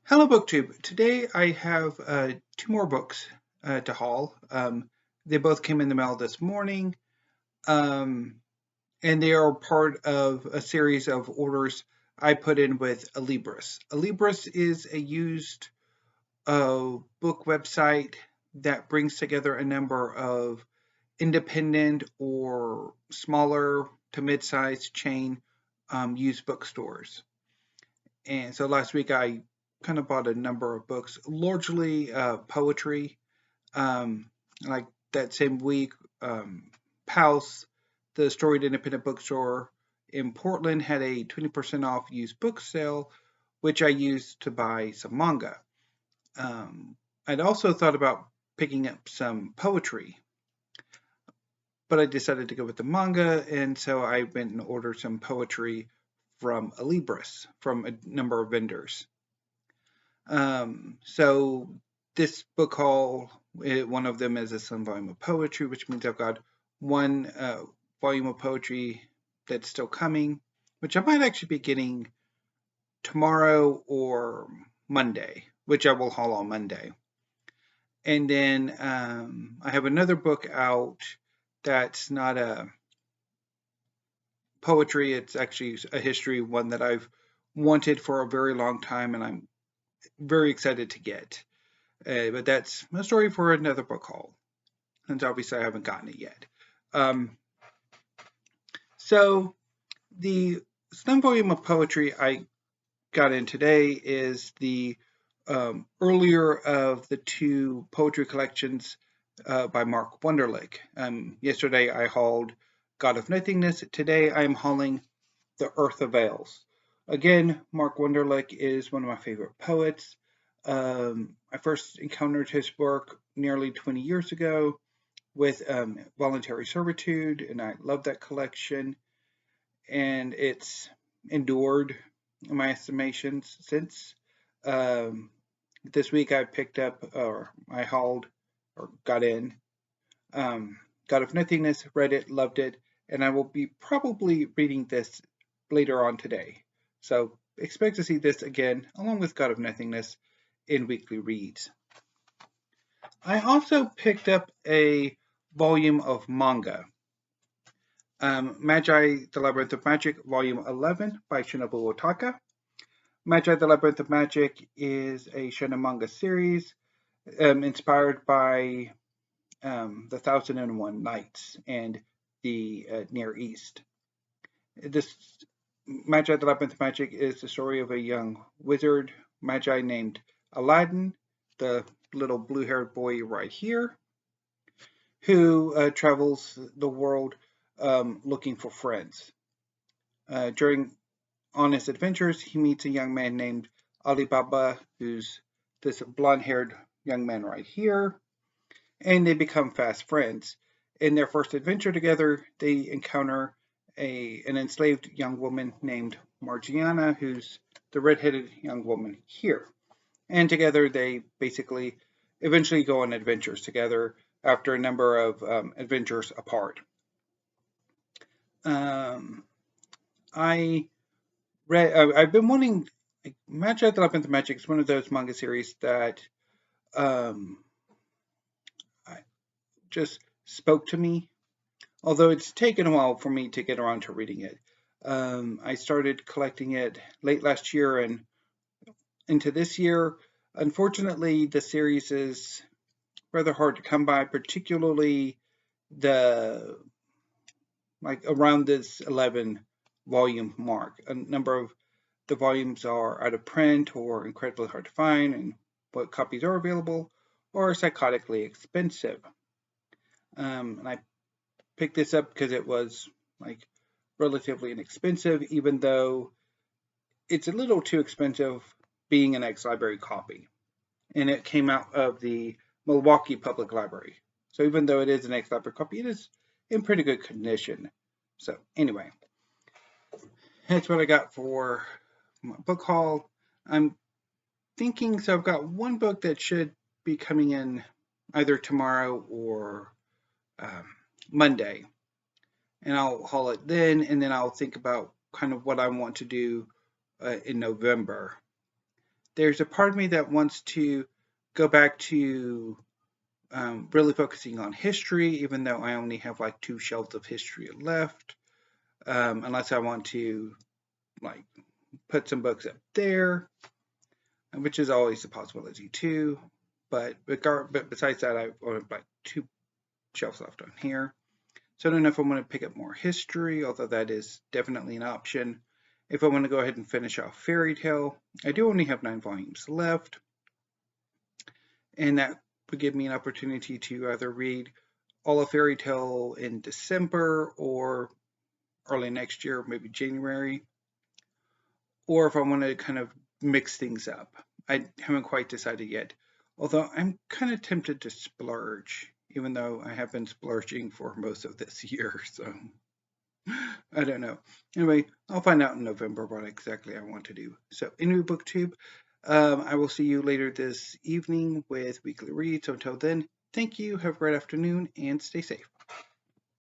Hello, BookTube. Today I have two more books to haul. They both came in the mail this morning, um, and they are part of a series of orders I put in with Alibris. Alibris is a used book website that brings together a number of independent or smaller to mid-sized chain used bookstores. And so last week I kind of bought a number of books, largely poetry. Um, like that same week, House, the storied independent bookstore in Portland, had a 20% off used book sale, which I used to buy some manga. Um, I'd also thought about picking up some poetry, but I decided to go with the manga, and so I went and ordered some poetry from Alibris from a number of vendors. So this book haul, one of them is a some volume of poetry, which means I've got one volume of poetry that's still coming, which I might actually be getting tomorrow or Monday, which I will haul on Monday. And then I have another book out that's not a poetry, it's actually a history, one that I've wanted for a very long time, and I'm very excited to get. But that's a story for another book haul, since obviously I haven't gotten it yet. Um, so the slim volume of poetry I got in today is the earlier of the two poetry collections by Mark Wunderlich. Yesterday I hauled God of Nothingness. Today I'm hauling The Earth Avails. Again, Mark Wunderlich is one of my favorite poets. I first encountered his work nearly 20 years ago with Voluntary Servitude, and I love that collection. And it's endured, in my estimations, since. Um, this week I picked up, or I hauled, or got in, God of Nothingness, read it, loved it, and I will be probably reading this later on today. So expect to see this again, along with God of Nothingness, in weekly reads. I also picked up a volume of manga. Magi, the Labyrinth of Magic, Volume 11 by Shinobu Ohtaka. Magi, the Labyrinth of Magic is a shonen manga series inspired by the Thousand and One Nights and the Near East. This Magi, the Labyrinth of Magic is the story of a young wizard, Magi, named Aladdin, the little blue-haired boy right here, who travels the world looking for friends. During on his adventures, he meets a young man named Alibaba, who's this blonde-haired young man right here, and they become fast friends. In their first adventure together, they encounter an enslaved young woman named Margiana, who's the redheaded young woman here. And together they basically eventually go on adventures together after a number of adventures apart. Um, I I've been wanting, like, Magi the Labyrinth of Magic is one of those manga series that um, just spoke to me, although it's taken a while for me to get around to reading it. I started collecting it late last year and into this year. Unfortunately, the series is rather hard to come by, particularly the like around this 11 volume mark. A number of the volumes are out of print or incredibly hard to find, and what copies are available are psychotically expensive. And I picked this up because it was like relatively inexpensive, even though it's a little too expensive being an ex-library copy. And it came out of the Milwaukee Public Library. So even though it is an ex-library copy, it is in pretty good condition. So anyway, that's what I got for my book haul. I'm thinking, so I've got one book that should be coming in either tomorrow or Monday, and I'll haul it then, and then I'll think about kind of what I want to do in November. there's a part of me that wants to go back to really focusing on history, even though I only have like 2 shelves of history left, unless I want to like put some books up there, which is always a possibility too. But besides that, I have like 2 shelves left on here. So I don't know if I want to pick up more history, although that is definitely an option. If I want to go ahead and finish off Fairy Tale, I do only have 9 volumes left, and that would give me an opportunity to either read all of Fairy Tale in December or early next year, maybe January, or if I want to kind of mix things up. I haven't quite decided yet, although I'm kind of tempted to splurge, even though I have been splurging for most of this year, so I don't know. Anyway, I'll find out in November what exactly I want to do. So, anyway, BookTube, I will see you later this evening with weekly reads. So until then, thank you, have a great afternoon, and stay safe.